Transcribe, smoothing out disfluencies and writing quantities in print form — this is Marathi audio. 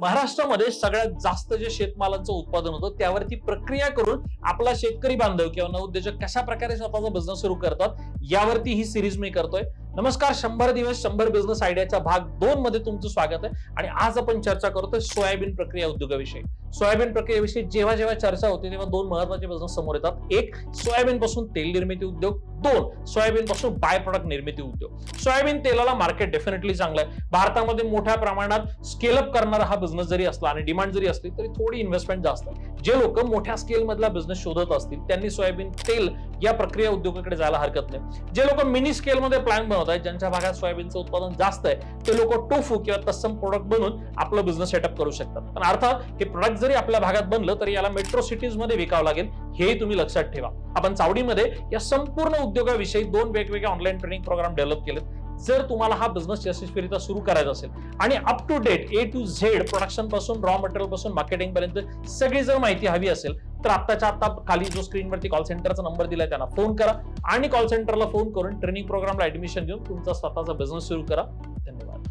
महाराष्ट्रामध्ये सगळ्यात जास्त जे शेतमालाचं उत्पादन होतं त्यावरती प्रक्रिया करून आपला शेतकरी बांधव किंवा नवोद्योजक कशा प्रकारे स्वतःचा बिझनेस सुरू करतात यावरती ही सिरीज मी करतोय. नमस्कार, 100 दिवस 100 बिझनेस आयडियाच्या भाग 2 मध्ये तुमचं स्वागत आहे. आणि आज आपण चर्चा करतोय सोयाबीन प्रक्रिया उद्योगाविषयी. सोयाबीन प्रक्रियेविषयी जेव्हा जेव्हा चर्चा होते तेव्हा दोन महत्वाचे बिझनेस समोर येतात. एक, सोयाबीन पासून तेल निर्मिती उद्योग. दोन, सोयाबीन पासून बाय प्रोडक्ट निर्मिती उद्योग. सोयाबीन तेलाला मार्केट डेफिनेटली चांगलं आहे. भारतामध्ये मोठ्या प्रमाणात स्केल अप करणारा हा बिझनेस जरी असला आणि डिमांड जरी असली तरी थोडी इन्व्हेस्टमेंट जास्त आहे. जे लोक मोठ्या स्केल मधला बिझनेस शोधत असतील त्यांनी सोयाबीन तेल या प्रक्रिया उद्योगाकडे जायला हरकत नाही. जे लोक मिनी स्केल मध्ये प्लॅन बनवत आहेत, ज्यांच्या भागात सोयाबीनचं उत्पादन जास्त आहे, ते लोक टोफू किंवा तत्सम प्रोडक्ट बनवून आपलं बिझनेस सेटअप करू शकतात. पण अर्थात हे प्रोडक्ट जरी आपल्या भागात बनलं तरी याला मेट्रो सिटीज मध्ये विकावं लागेल, हे तुम्ही लक्षात ठेवा. आपण चावडीमध्ये या संपूर्ण उद्योगाविषयी 2 वेगवेगळे ऑनलाईन ट्रेनिंग प्रोग्राम डेव्हलप केलेत. जर तुम्हाला हा बिझनेस यशस्वीरित्या सुरू करायचा असेल आणि up to date A to Z production पासून रॉ मटेरियल पासून मार्केटिंग पर्यंत सगळी जर माहिती हवी असेल तर आत्ताच्या आत्ता खाली जो स्क्रीनवरती कॉल सेंटरचा नंबर दिलाय त्यांना फोन करा आणि कॉल सेंटरला फोन करून ट्रेनिंग प्रोग्रामला ऍडमिशन घेऊन तुमचा स्वतःचा बिझनेस सुरू करा. धन्यवाद.